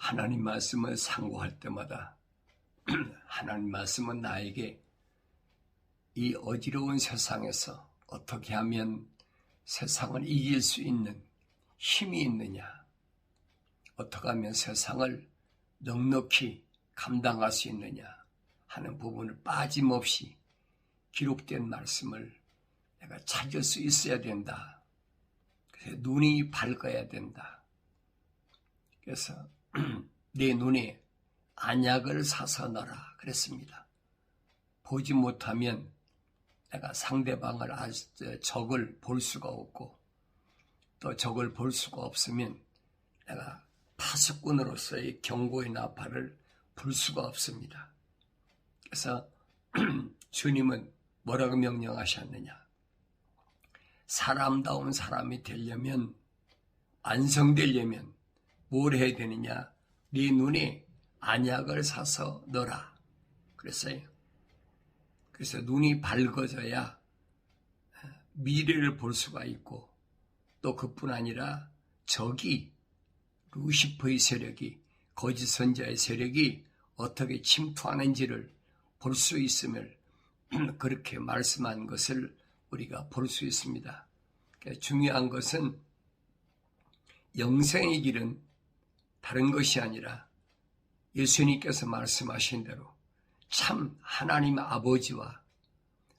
하나님 말씀을 상고할 때마다 하나님 말씀은 나에게 이 어지러운 세상에서 어떻게 하면 세상을 이길 수 있는 힘이 있느냐, 어떻게 하면 세상을 넉넉히 감당할 수 있느냐 하는 부분을 빠짐없이 기록된 말씀을 내가 찾을 수 있어야 된다. 그래서 눈이 밝아야 된다. 그래서 내 눈에 안약을 사서 넣어라 그랬습니다. 보지 못하면 내가 상대방을 적을 볼 수가 없고, 또 적을 볼 수가 없으면 내가 파수꾼으로서의 경고의 나팔을 불 수가 없습니다. 그래서 주님은 뭐라고 명령하셨느냐? 사람다운 사람이 되려면, 완성되려면 뭘 해야 되느냐? 네 눈에 안약을 사서 넣어라 그랬어요. 그래서 눈이 밝아져야 미래를 볼 수가 있고, 또 그뿐 아니라 적이, 루시퍼의 세력이, 거짓 선자의 세력이 어떻게 침투하는지를 볼 수 있음을 그렇게 말씀한 것을 우리가 볼 수 있습니다. 중요한 것은 영생의 길은 다른 것이 아니라 예수님께서 말씀하신 대로 참 하나님 아버지와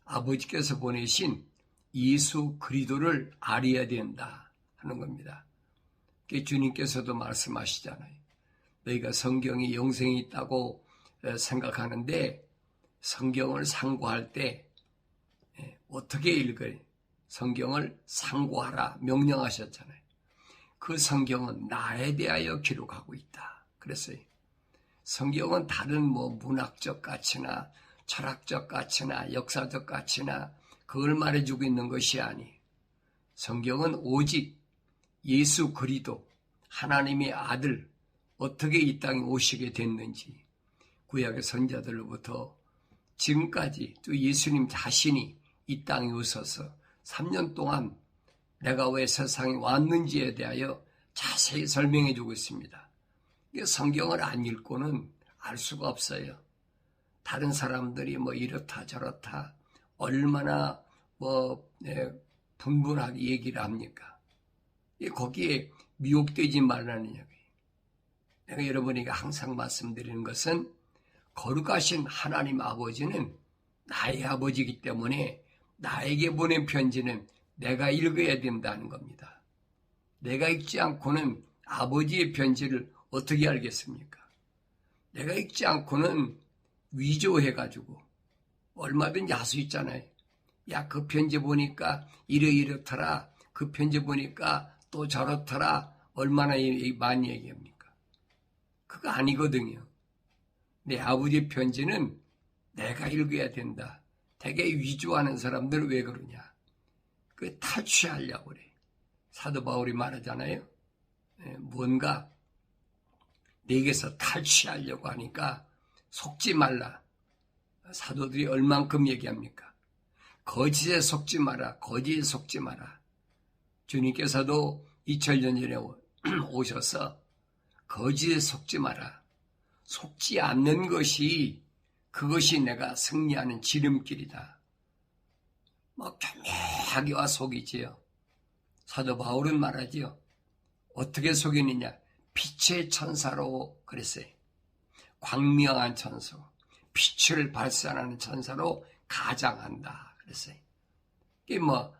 아버지께서 보내신 예수 그리스도를 알아야 된다 하는 겁니다. 주님께서도 말씀하시잖아요. 너희가 성경에 영생이 있다고 생각하는데 성경을 상고할 때 어떻게 읽어요? 성경을 상고하라 명령하셨잖아요. 그 성경은 나에 대하여 기록하고 있다 그랬어요. 성경은 다른 문학적 가치나 철학적 가치나 역사적 가치나 그걸 말해주고 있는 것이 아니에요. 성경은 오직 예수 그리스도 하나님의 아들 어떻게 이 땅에 오시게 됐는지, 구약의 선자들로부터 지금까지 또 예수님 자신이 이 땅에 오셔서 3년 동안 내가 왜 세상에 왔는지에 대하여 자세히 설명해 주고 있습니다. 성경을 안 읽고는 알 수가 없어요. 다른 사람들이 이렇다 저렇다 얼마나 분분하게 얘기를 합니까? 거기에 미혹되지 말라는 얘기예요. 내가 여러분에게 항상 말씀드리는 것은 거룩하신 하나님 아버지는 나의 아버지이기 때문에 나에게 보낸 편지는 내가 읽어야 된다는 겁니다. 내가 읽지 않고는 아버지의 편지를 어떻게 알겠습니까? 내가 읽지 않고는 위조해가지고 얼마든지 할 수 있잖아요. 야, 그 편지 보니까 이렇더라. 그 편지 보니까 또 저렇더라. 얼마나 많이 얘기합니까? 그거 아니거든요. 내 아버지의 편지는 내가 읽어야 된다. 되게 위조하는 사람들 왜 그러냐? 그 탈취하려고 그래. 사도 바울이 말하잖아요. 뭔가 내게서 탈취하려고 하니까 속지 말라. 사도들이 얼만큼 얘기합니까? 거짓에 속지 마라. 거짓에 속지 마라. 주님께서도 2000년 전에 오셔서 거짓에 속지 마라. 속지 않는 것이, 그것이 내가 승리하는 지름길이다. 교묘하게 와 속이지요. 사도 바울은 말하지요. 어떻게 속이느냐? 빛의 천사로 그랬어요. 광명한 천사, 빛을 발산하는 천사로 가장한다 그랬어요. 이게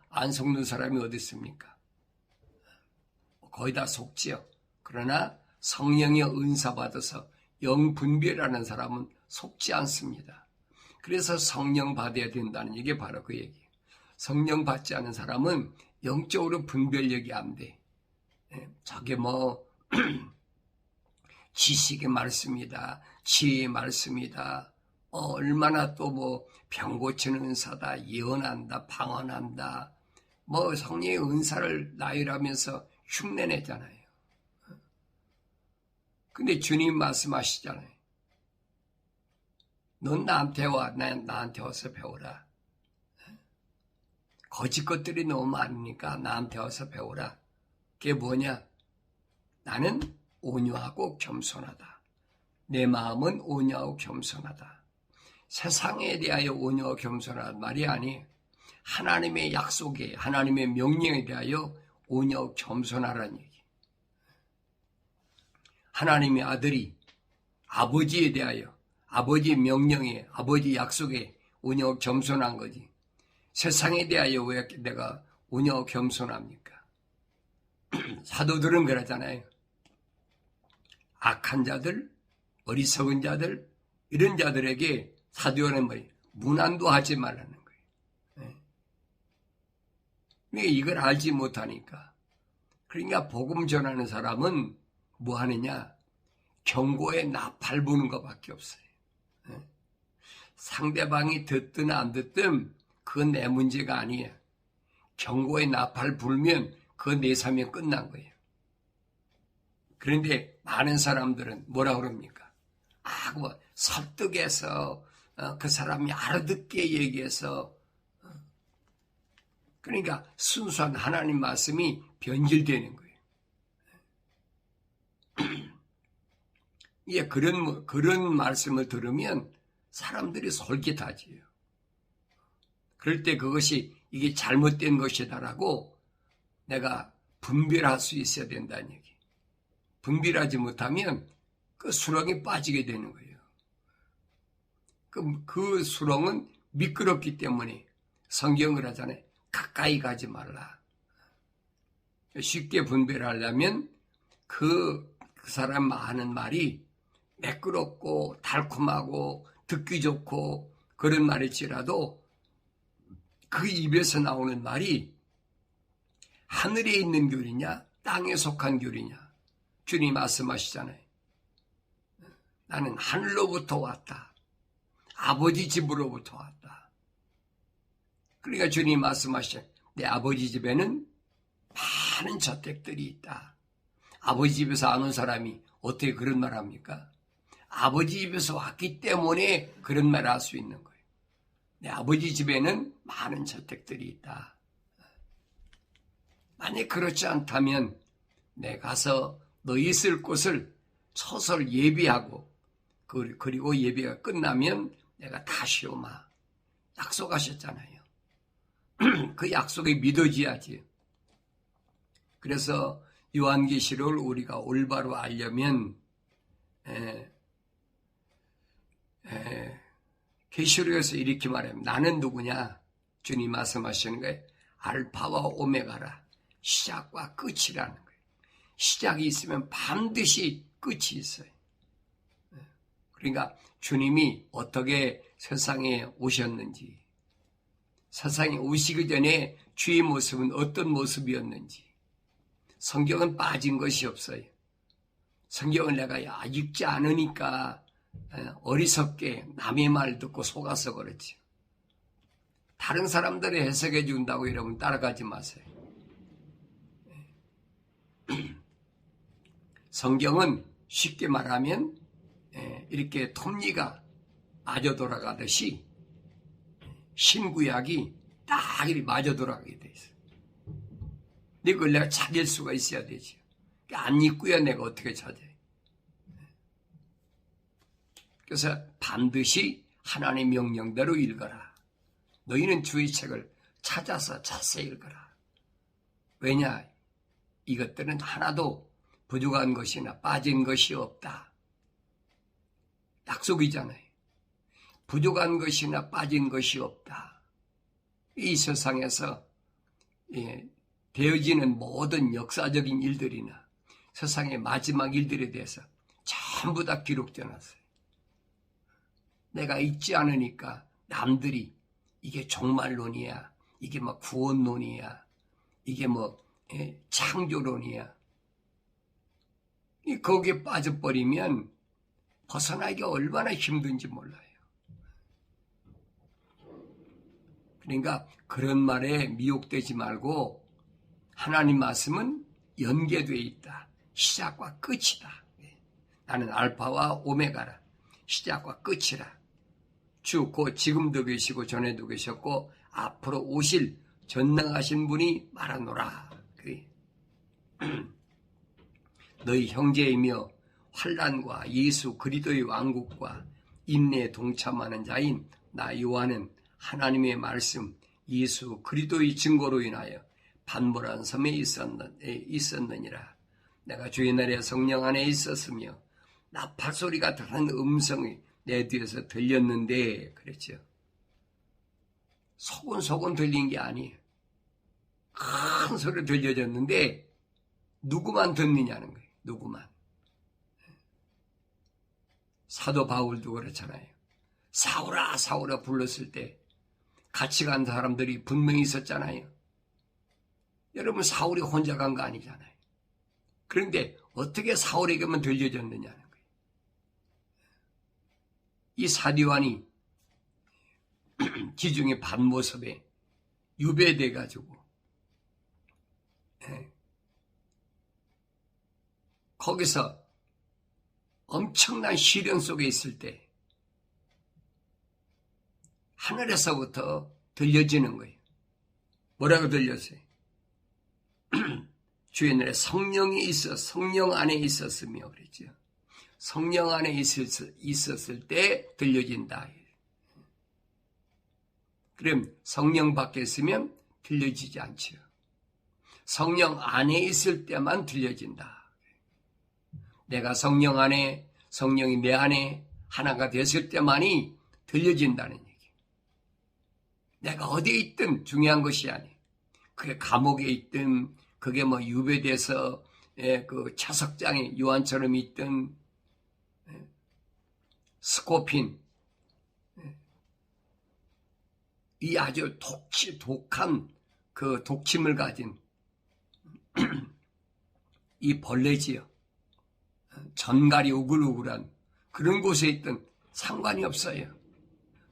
안 속는 사람이 어디 있습니까? 거의 다 속지요. 그러나 성령의 은사 받아서 영분별하는 사람은 속지 않습니다. 그래서 성령 받아야 된다는 얘기 바로 그 얘기예요. 성령 받지 않은 사람은 영적으로 분별력이 안 돼. 저게 지식의 말씀이다, 지혜의 말씀이다, 얼마나 또 병 고치는 은사다, 예언한다, 방언한다, 성령의 은사를 나열하면서 흉내내잖아요. 근데 주님 말씀하시잖아요. 넌 나한테 와, 나한테 와서 배우라. 거짓 것들이 너무 많으니까 나한테 와서 배우라. 그게 뭐냐? 나는 온유하고 겸손하다. 내 마음은 온유하고 겸손하다. 세상에 대하여 온유하고 겸손하단 말이 아니에요. 하나님의 약속에, 하나님의 명령에 대하여 온유하고 겸손하라는 얘기. 하나님의 아들이 아버지에 대하여, 아버지의 명령에, 아버지의 약속에 온유하고 겸손한 거지. 세상에 대하여 왜 내가 온유하고 겸손합니까? 사도들은 그러잖아요. 악한 자들, 어리석은 자들, 이런 자들에게 사도는 문안도 하지 말라는 거예요. 왜 이걸 알지 못하니까. 그러니까 복음 전하는 사람은 뭐 하느냐? 경고에 나팔 부는 것밖에 없어요. 상대방이 듣든 안 듣든 그건 내 문제가 아니에요. 경고에 나팔 불면 그거 내사면 끝난 거예요. 그런데 많은 사람들은 뭐라 그럽니까? 뭐 설득해서 그 사람이 알아듣게 얘기해서 그러니까 순수한 하나님 말씀이 변질되는 거예요. 예, 그런 말씀을 들으면 사람들이 솔깃하지요. 그럴 때 그것이 이게 잘못된 것이다라고 내가 분별할 수 있어야 된다는 얘기. 분별하지 못하면 그 수렁에 빠지게 되는 거예요. 그 수렁은 미끄럽기 때문에 성경을 하잖아요. 가까이 가지 말라. 쉽게 분별하려면 그 사람 하는 말이 매끄럽고 달콤하고 듣기 좋고 그런 말일지라도 그 입에서 나오는 말이 하늘에 있는 교리냐 땅에 속한 교리냐. 주님 말씀하시잖아요. 나는 하늘로부터 왔다. 아버지 집으로부터 왔다. 그러니까 주님 말씀하시죠. 내 아버지 집에는 많은 저택들이 있다. 아버지 집에서 안 온 사람이 어떻게 그런 말 합니까? 아버지 집에서 왔기 때문에 그런 말을 할 수 있는 거예요. 내 아버지 집에는 많은 저택들이 있다. 만약 그렇지 않다면 내 가서 너희 있을 곳을 서서 예비하고 그리고 예배가 끝나면 내가 다시 오마. 약속하셨잖아요. 그 약속이 믿어져야지. 그래서 요한계시록을 우리가 올바로 알려면 계시록에서 이렇게 말해요. 나는 누구냐? 주님 말씀하시는 거예요. 알파와 오메가라. 시작과 끝이라는 거예요. 시작이 있으면 반드시 끝이 있어요. 그러니까 주님이 어떻게 세상에 오셨는지, 세상에 오시기 전에 주의 모습은 어떤 모습이었는지, 성경은 빠진 것이 없어요. 성경을 내가 읽지 않으니까 어리석게 남의 말 듣고 속아서 그렇지. 다른 사람들이 해석해 준다고 여러분 따라가지 마세요. 성경은 쉽게 말하면 이렇게 톱니가 마저 돌아가듯이 신구약이 딱 이렇게 마저 돌아가게 돼 있어요. 근데 그걸 내가 찾을 수가 있어야 되지. 안 읽고야 내가 어떻게 찾아요? 그래서 반드시 하나님의 명령대로 읽어라. 너희는 주의 책을 찾아서 자세히 읽어라. 왜냐? 이것들은 하나도 부족한 것이나 빠진 것이 없다. 약속이잖아요. 부족한 것이나 빠진 것이 없다. 이 세상에서 되어지는 모든 역사적인 일들이나 세상의 마지막 일들에 대해서 전부 다 기록되어 놨어요. 내가 읽지 않으니까 남들이 이게 종말론이야, 이게 뭐 구원론이야, 이게 뭐 창조론이야. 거기에 빠져버리면 벗어나기가 얼마나 힘든지 몰라요. 그러니까 그런 말에 미혹되지 말고 하나님 말씀은 연계되어 있다. 시작과 끝이다. 나는 알파와 오메가라. 시작과 끝이라. 주 곧 지금도 계시고 전에도 계셨고 앞으로 오실 전능하신 분이 말하노라. 너희 형제이며 환난과 예수 그리스도의 왕국과 인내에 동참하는 자인 나 요한은 하나님의 말씀 예수 그리스도의 증거로 인하여 반모란 섬에 있었느니라. 내가 주의 날에 성령 안에 있었으며 나팔 소리가 다른 음성이 내 뒤에서 들렸는데, 그랬죠. 소곤소곤 들린 게 아니에요. 큰 소리 들려졌는데 누구만 듣느냐는 거예요. 누구만. 사도 바울도 그렇잖아요. 사울아 사울아 불렀을 때 같이 간 사람들이 분명히 있었잖아요. 여러분, 사울이 혼자 간 거 아니잖아요. 그런데 어떻게 사울에게만 들려졌느냐는 거예요. 이 사디완이 지중해 반모섬에 유배돼 가지고 거기서 엄청난 시련 속에 있을 때 하늘에서부터 들려지는 거예요. 뭐라고 들렸어요? 주의 날에 성령이 있어 성령 안에 있었으며 그랬죠. 성령 안에 있었을 때 들려진다. 그럼 성령 밖에 있으면 들려지지 않죠. 성령 안에 있을 때만 들려진다. 내가 성령 안에, 성령이 내 안에 하나가 됐을 때만이 들려진다는 얘기. 내가 어디에 있든 중요한 것이 아니에요. 그게 감옥에 있든, 그게 뭐 유배돼서 그 차석장에 요한처럼 있든, 스코핀, 이 아주 독한 그 독침을 가진 이 벌레지요. 전갈이 우글우글한 그런 곳에 있든 상관이 없어요.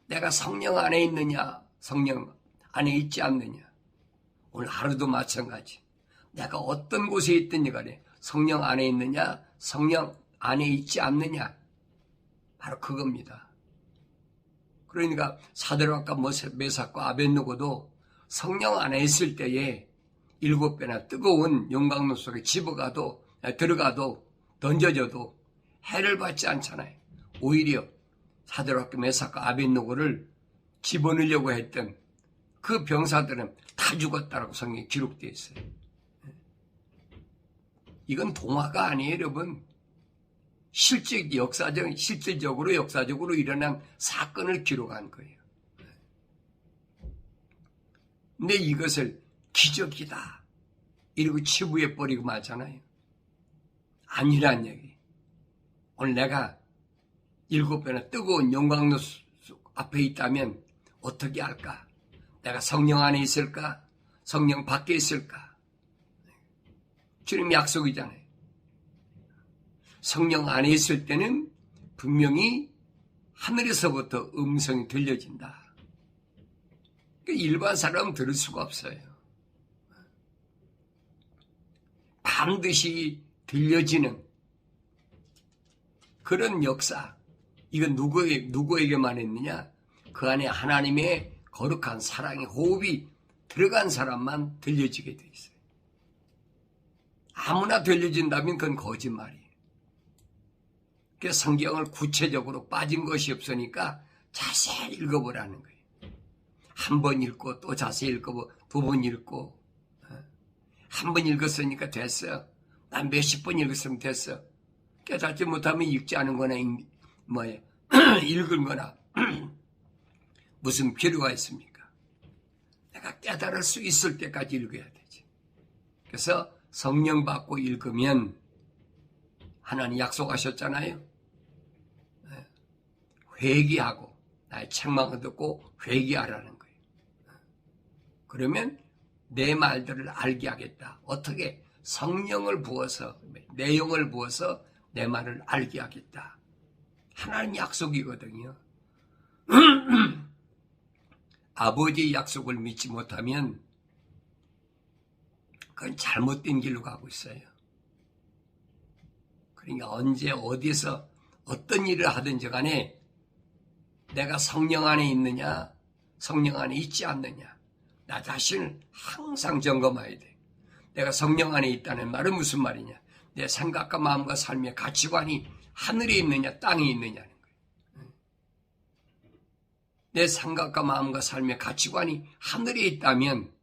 내가 성령 안에 있느냐, 성령 안에 있지 않느냐. 오늘 하루도 마찬가지. 내가 어떤 곳에 있든지 간에 성령 안에 있느냐, 성령 안에 있지 않느냐. 바로 그겁니다. 그러니까 사드락과 메삭과 아벳느고도 성령 안에 있을 때에 7배나 뜨거운 용광로 속에 들어가도 던져져도 해를 받지 않잖아요. 오히려 사드락과 메삭과 아벳느고를 집어넣으려고 했던 그 병사들은 다 죽었다라고 성경에 기록되어 있어요. 이건 동화가 아니에요, 여러분. 실질적으로 역사적으로 일어난 사건을 기록한 거예요. 근데 이것을 기적이다 이러고 치부해버리고 마잖아요. 아니란 얘기. 오늘 내가 7배나 뜨거운 용광로 앞에 있다면 어떻게 할까? 내가 성령 안에 있을까? 성령 밖에 있을까? 주님 약속이잖아요. 성령 안에 있을 때는 분명히 하늘에서부터 음성이 들려진다. 일반 사람은 들을 수가 없어요. 반드시 들려지는 그런 역사. 이건 누구에게만 했느냐? 그 안에 하나님의 거룩한 사랑의 호흡이 들어간 사람만 들려지게 돼 있어요. 아무나 들려진다면 그건 거짓말이에요. 그래서 성경을 구체적으로 빠진 것이 없으니까 자세히 읽어보라는 거예요. 한 번 읽고 또 자세히 읽고 2번 읽고, 한 번 읽었으니까 됐어. 난 몇십 번 읽었으면 됐어. 깨닫지 못하면 읽지 않은 거나 읽은 거나 무슨 필요가 있습니까? 내가 깨달을 수 있을 때까지 읽어야 되지. 그래서 성령 받고 읽으면 하나님 약속하셨잖아요. 회개하고 나의 책망을 듣고 회개하라는 거예요. 그러면 내 말들을 알게 하겠다. 어떻게? 성령을 부어서, 내용을 부어서 내 말을 알게 하겠다. 하나님 약속이거든요. 아버지의 약속을 믿지 못하면 그건 잘못된 길로 가고 있어요. 그러니까 언제 어디서 어떤 일을 하든지 간에 내가 성령 안에 있느냐, 성령 안에 있지 않느냐, 나 자신을 항상 점검해야 돼. 내가 성령 안에 있다는 말은 무슨 말이냐? 내 생각과 마음과 삶의 가치관이 하늘에 있느냐 땅에 있느냐는 거예요. 내 생각과 마음과 삶의 가치관이 하늘에 있다면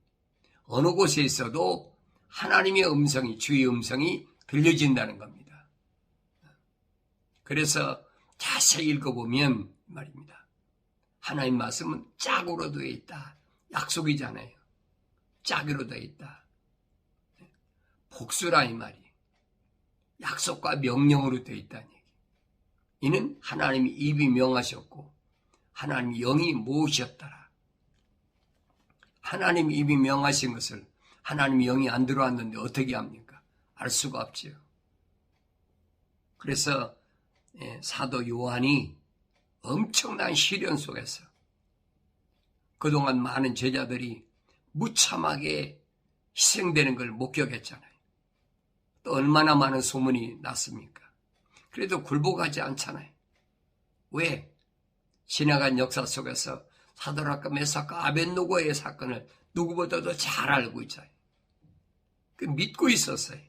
어느 곳에 있어도 하나님의 음성이, 주의 음성이 들려진다는 겁니다. 그래서 자세히 읽어보면 말입니다. 하나님 말씀은 짝으로 되어 있다. 약속이잖아요. 짝으로 되어 있다. 복수라 이 말이. 약속과 명령으로 되어 있다는 얘기. 이는 하나님이 입이 명하셨고 하나님이 영이 모으셨더라. 하나님이 입이 명하신 것을 하나님이 영이 안 들어왔는데 어떻게 합니까? 알 수가 없지요. 그래서 사도 요한이 엄청난 시련 속에서 그동안 많은 제자들이 무참하게 희생되는 걸 목격했잖아요. 또 얼마나 많은 소문이 났습니까? 그래도 굴복하지 않잖아요. 왜? 지나간 역사 속에서 사도락과 메삭과 아벳노고의 사건을 누구보다도 잘 알고 있잖아요. 그 믿고 있었어요.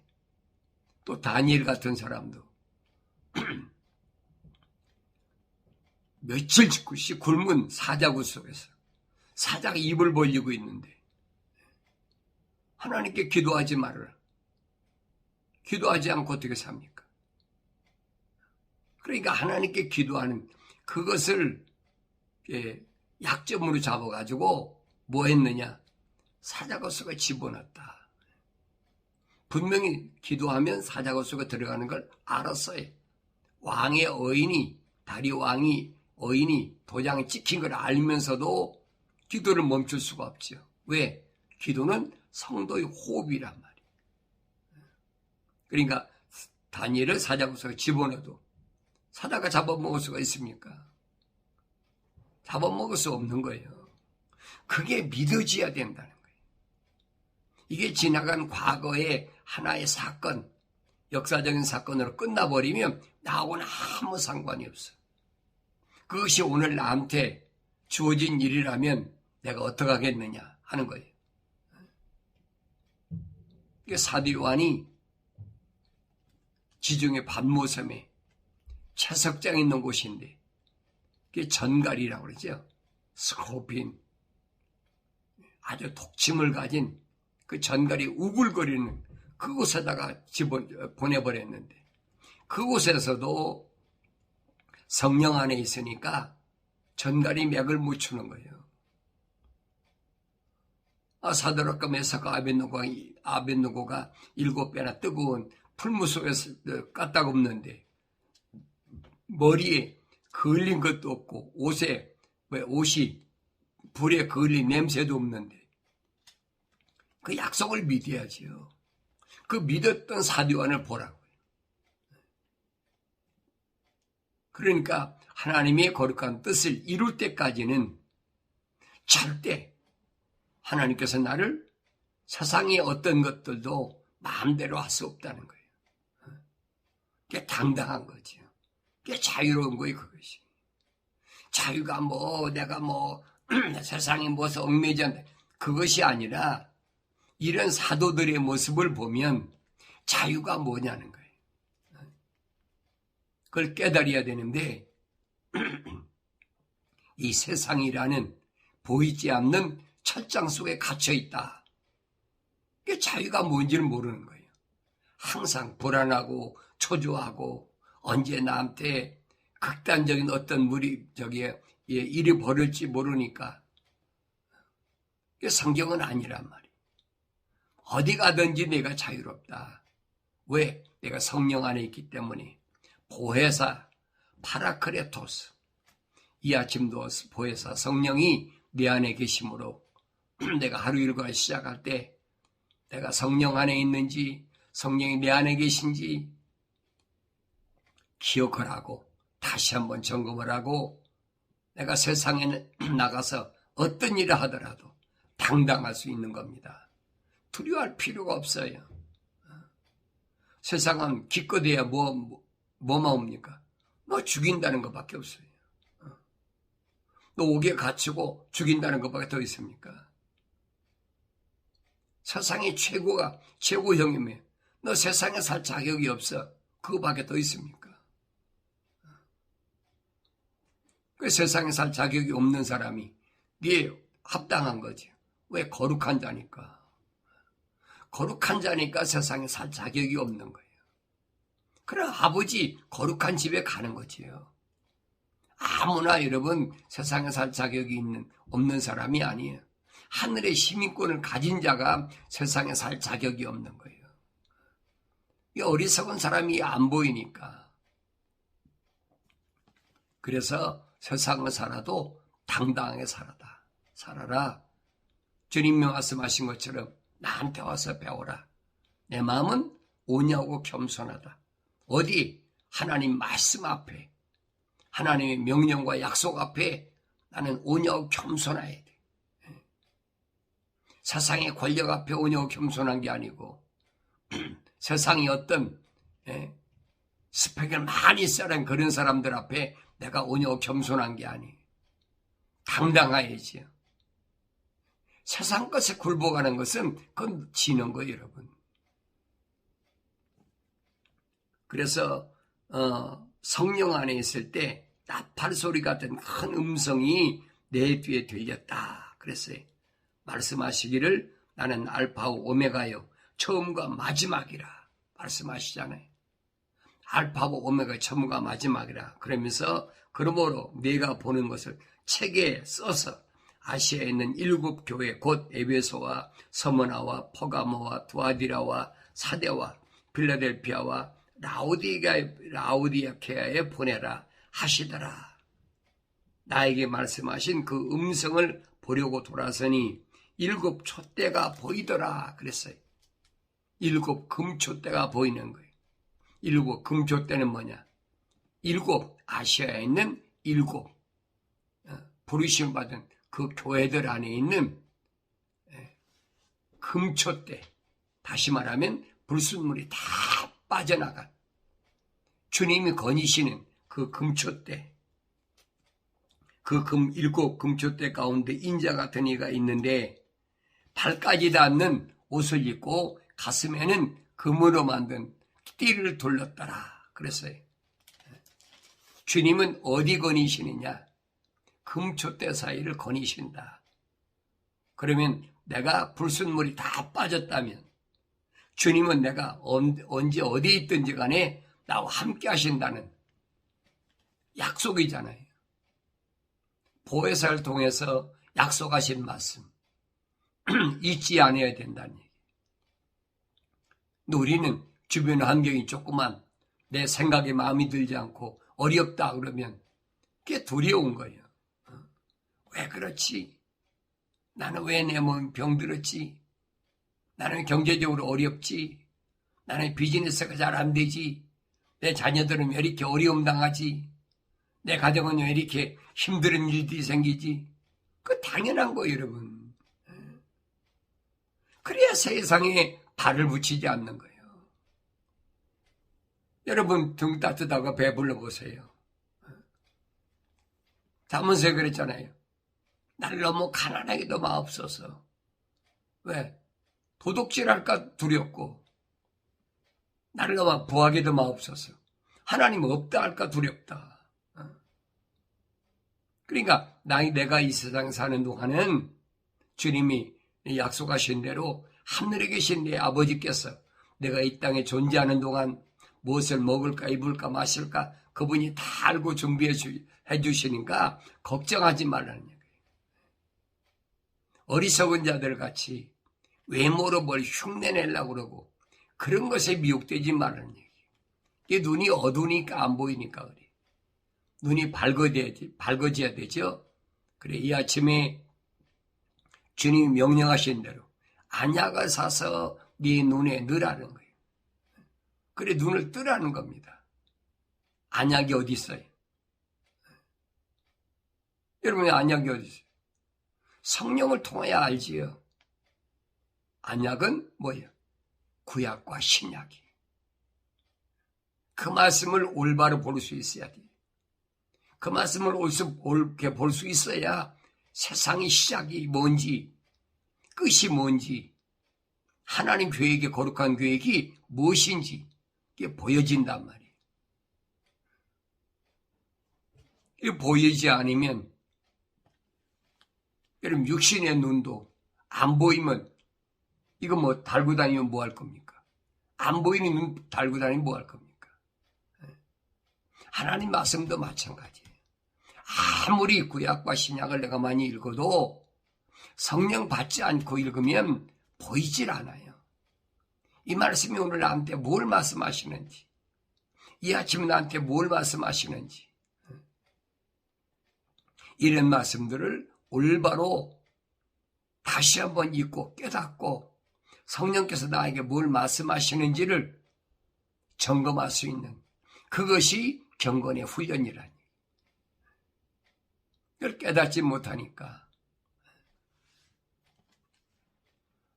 또 다니엘 같은 사람도 며칠 짓고씩 굶은 사자굴 속에서 사자가 입을 벌리고 있는데 하나님께 기도하지 말아라. 기도하지 않고 어떻게 삽니까? 그러니까 하나님께 기도하는 그것을 약점으로 잡아가지고 뭐 했느냐? 사자굴 속에 집어넣었다. 분명히 기도하면 사자굴 속에 들어가는 걸 알았어요. 왕의 어인이, 다리오 왕이 어인이 도장에 찍힌 걸 알면서도 기도를 멈출 수가 없죠. 왜? 기도는 성도의 호흡이란 말이에요. 그러니까 다니엘을 사자굴 속에 집어넣어도 사자가 잡아먹을 수가 있습니까? 잡아먹을 수 없는 거예요. 그게 믿어져야 된다는 거예요. 이게 지나간 과거의 하나의 사건, 역사적인 사건으로 끝나버리면 나하고는 아무 상관이 없어. 그것이 오늘 나한테 주어진 일이라면 내가 어떻게 하겠느냐 하는 거예요. 사도 요한이 지중해 반모섬에 채석장 있는 곳인데 그게 전갈이라고 그러죠. 스코핀. 아주 독침을 가진 그 전갈이 우글거리는 그곳에다가 보내버렸는데 그곳에서도 성령 안에 있으니까 전갈이 맥을 못 추는 거예요. 사도락과 메삭과 아벳노고가 7배나 뜨거운 풀무 속에서 까딱없는데 머리에 그을린 것도 없고 옷이 불에 그을린 냄새도 없는데 그 약속을 믿어야지요. 그 믿었던 사도 요한을 보라고요. 그러니까 하나님의 거룩한 뜻을 이룰 때까지는 절대 하나님께서 나를 세상의 어떤 것들도 마음대로 할 수 없다는 거예요. 그게 당당한 거죠. 그게 자유로운 거예요, 그것이. 자유가 내가 세상에 무엇을 얽매이지 않다. 그것이 아니라 이런 사도들의 모습을 보면 자유가 뭐냐는 거예요. 그걸 깨달아야 되는데 이 세상이라는 보이지 않는 철장 속에 갇혀 있다. 그게 자유가 뭔지를 모르는 거예요. 항상 불안하고 초조하고 언제 나한테 극단적인 어떤 일이 벌어질지 모르니까 그게 성경은 아니란 말이에요. 어디 가든지 내가 자유롭다. 왜? 내가 성령 안에 있기 때문에. 보혜사 파라크레토스, 이 아침도 보혜사 성령이 내 안에 계심으로 내가 하루 일과를 시작할 때 내가 성령 안에 있는지 성령이 내 안에 계신지 기억을 하고 다시 한번 점검을 하고 내가 세상에 나가서 어떤 일을 하더라도 당당할 수 있는 겁니다. 두려워할 필요가 없어요. 세상은 기껏해야 뭐만 옵니까? 너 죽인다는 것밖에 없어요. 너 옥에 갇히고 죽인다는 것밖에 더 있습니까? 세상의 최고형이면 너 세상에 살 자격이 없어. 그거밖에 더 있습니까? 그 세상에 살 자격이 없는 사람이 네에 합당한 거지. 왜? 거룩한 자니까. 거룩한 자니까 세상에 살 자격이 없는 거예요. 그래 아버지 거룩한 집에 가는 거지요. 아무나 여러분 세상에 살 자격이 없는 사람이 아니에요. 하늘의 시민권을 가진 자가 세상에 살 자격이 없는 거예요. 이 어리석은 사람이 안 보이니까. 그래서 세상을 살아도 당당하게 살아라. 주님이 말씀하신 것처럼 나한테 와서 배워라. 내 마음은 온유하고 겸손하다. 어디? 하나님 말씀 앞에, 하나님의 명령과 약속 앞에 나는 온유하고 겸손해야 돼. 세상의 권력 앞에 온유하고 겸손한 게 아니고 세상이 어떤 스펙을 많이 쌓은 그런 사람들 앞에 내가 온유하고 겸손한 게 아니에요. 당당해야지요. 세상 것에 굴복하는 것은 그건 지는 거예요, 여러분. 그래서 성령 안에 있을 때 나팔 소리 같은 큰 음성이 내 뒤에 들렸다 그랬어요. 말씀하시기를 나는 알파오 오메가요 처음과 마지막이라 말씀하시잖아요. 알파고 오메가 처음과 마지막이라 그러면서 그러므로 내가 보는 것을 책에 써서 아시아에 있는 7 교회 곧 에베소와 서머나와 포가모와 두아디라와 사데와 빌라델피아와 라우디아케아에 보내라 하시더라. 나에게 말씀하신 그 음성을 보려고 돌아서니 7 촛대가 보이더라 그랬어요. 7 금촛대가 보이는 거예요. 7 금촛대는 뭐냐? 7 아시아에 있는 7 부르심 받은 그 교회들 안에 있는 금촛대, 다시 말하면 불순물이 다 빠져나간 주님이 거니시는 그 금촛대, 그 7 금촛대 가운데 인자 같은 이가 있는데 발까지 닿는 옷을 입고 가슴에는 금으로 만든 띠를 둘렀더라 그랬어요. 주님은 어디 거니시느냐? 금촛대 사이를 거니신다. 그러면 내가 불순물이 다 빠졌다면 주님은 내가 언제 어디에 있든지 간에 나와 함께 하신다는 약속이잖아요. 보혜사를 통해서 약속하신 말씀 잊지 않아야 된다는 얘기. 우리는 주변 환경이 조그만 내 생각에 마음이 들지 않고 어렵다 그러면 그게 두려운 거예요. 왜 그렇지? 나는 왜 내 몸 병들었지? 나는 경제적으로 어렵지? 나는 비즈니스가 잘 안 되지? 내 자녀들은 왜 이렇게 어려움 당하지? 내 가정은 왜 이렇게 힘든 일들이 생기지? 그 당연한 거예요, 여러분. 그래야 세상에 발을 붙이지 않는 거예요. 여러분 등 따뜻하고 배불러 보세요. 잠언서에 그랬잖아요. 나를 너무 가난하게도 마옵소서. 왜? 도둑질할까 두렵고 나를 너무 부하게도 마옵소서. 하나님 없다 할까 두렵다. 그러니까 내가 이 세상 사는 동안은 주님이 약속하신 대로 하늘에 계신 내 아버지께서 내가 이 땅에 존재하는 동안 무엇을 먹을까 입을까 마실까 그분이 다 알고 준비해 주시니까 걱정하지 말라는 얘기예요. 어리석은 자들 같이 외모로 뭘 흉내내려고 그러고 그런 것에 미혹되지 말라는 얘기예요. 이게 눈이 어두우니까 안 보이니까 그래. 눈이 밝아져야 되죠. 그래 이 아침에 주님이 명령하신 대로 안약을 사서 네 눈에 넣으라는 거예요. 그래 눈을 뜨라는 겁니다. 안약이 어디 있어요? 여러분의 안약이 어디 있어요? 성령을 통해야 알지요. 안약은 뭐예요? 구약과 신약이. 그 말씀을 올바로 볼 수 있어야 돼. 그 말씀을 옳게 볼 수 있어야 세상의 시작이 뭔지, 끝이 뭔지, 하나님 계획의 거룩한 계획이 무엇인지 이게 보여진단 말이에요. 이게 보이지 않으면 여러분 육신의 눈도 안 보이면 이거 뭐 달고 다니면 뭐 할 겁니까? 안 보이는 눈 달고 다니면 뭐 할 겁니까? 하나님 말씀도 마찬가지예요. 아무리 구약과 신약을 내가 많이 읽어도 성령 받지 않고 읽으면 보이질 않아요. 이 말씀이 오늘 나한테 뭘 말씀하시는지, 이 아침 나한테 뭘 말씀하시는지, 이런 말씀들을 올바로 다시 한번 읽고 깨닫고 성령께서 나에게 뭘 말씀하시는지를 점검할 수 있는 그것이 경건의 훈련이라니. 이걸 깨닫지 못하니까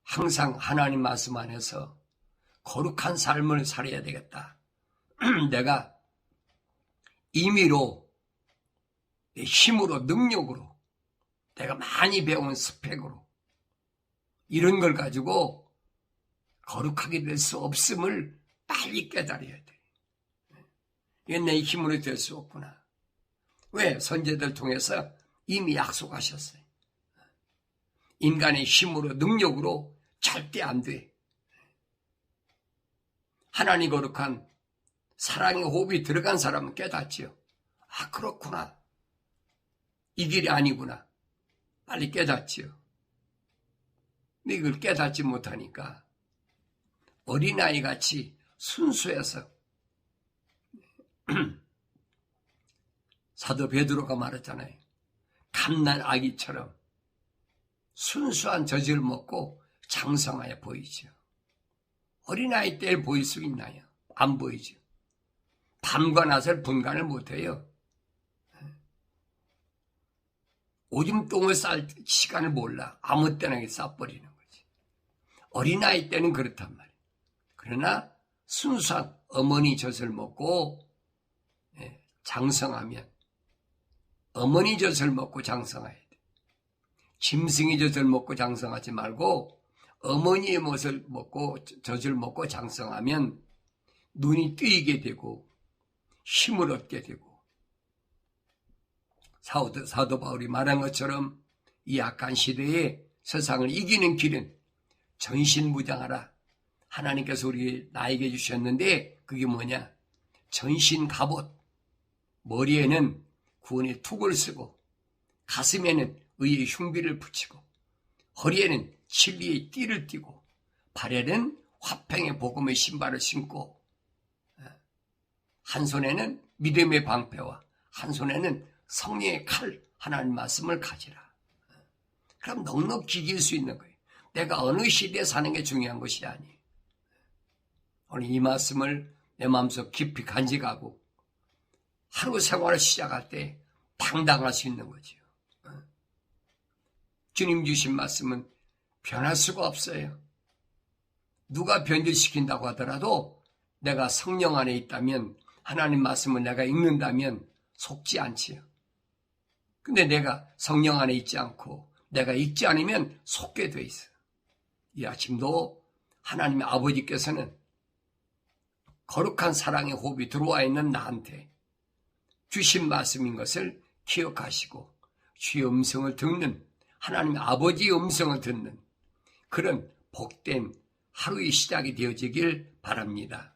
항상 하나님 말씀 안에서 거룩한 삶을 살아야 되겠다. 내가 임의로 내 힘으로 능력으로 내가 많이 배운 스펙으로 이런 걸 가지고 거룩하게 될 수 없음을 빨리 깨달아야 돼. 이건 내 힘으로 될 수 없구나. 왜? 선제들 통해서 이미 약속하셨어요. 인간의 힘으로 능력으로 절대 안 돼. 하나님 거룩한 사랑의 호흡이 들어간 사람은 깨닫지요. 아, 그렇구나. 이 길이 아니구나. 빨리 깨닫지요. 근데 이걸 깨닫지 못하니까 어린아이 같이 순수해서 사도 베드로가 말했잖아요. 갓난 아기처럼 순수한 젖을 먹고 장성하여 보이죠. 어린아이 때 보일 수 있나요? 안 보이죠. 밤과 낮을 분간을 못해요. 오줌 똥을 쌀 시간을 몰라. 아무 때나 싸버리는 거지. 어린아이 때는 그렇단 말이에요. 그러나 순수한 어머니 젖을 먹고 장성하면 어머니 젖을 먹고 장성해야 돼. 짐승이 젖을 먹고 장성하지 말고 어머니의 젖을 먹고 장성하면 눈이 뜨이게 되고 힘을 얻게 되고 사도 바울이 말한 것처럼 이 악한 시대에 세상을 이기는 길은 전신무장하라. 하나님께서 나에게 주셨는데 그게 뭐냐? 전신 갑옷. 머리에는 구원의 툭을 쓰고 가슴에는 의의 흉비를 붙이고 허리에는 진리의 띠를 띠고 발에는 화평의 복음의 신발을 신고 한 손에는 믿음의 방패와 한 손에는 성령의 칼, 하나님 말씀을 가지라. 그럼 넉넉히 이길 수 있는 거예요. 내가 어느 시대에 사는 게 중요한 것이 아니에요. 오늘 이 말씀을 내 마음속 깊이 간직하고 하루 생활을 시작할 때 당당할 수 있는 거지요. 주님 주신 말씀은 변할 수가 없어요. 누가 변질시킨다고 하더라도 내가 성령 안에 있다면 하나님 말씀을 내가 읽는다면 속지 않지요. 근데 내가 성령 안에 있지 않고 내가 읽지 않으면 속게 돼 있어요. 이 아침도 하나님의 아버지께서는 거룩한 사랑의 호흡이 들어와 있는 나한테 주신 말씀인 것을 기억하시고 주의 음성을 듣는 하나님의 아버지의 음성을 듣는 그런 복된 하루의 시작이 되어지길 바랍니다.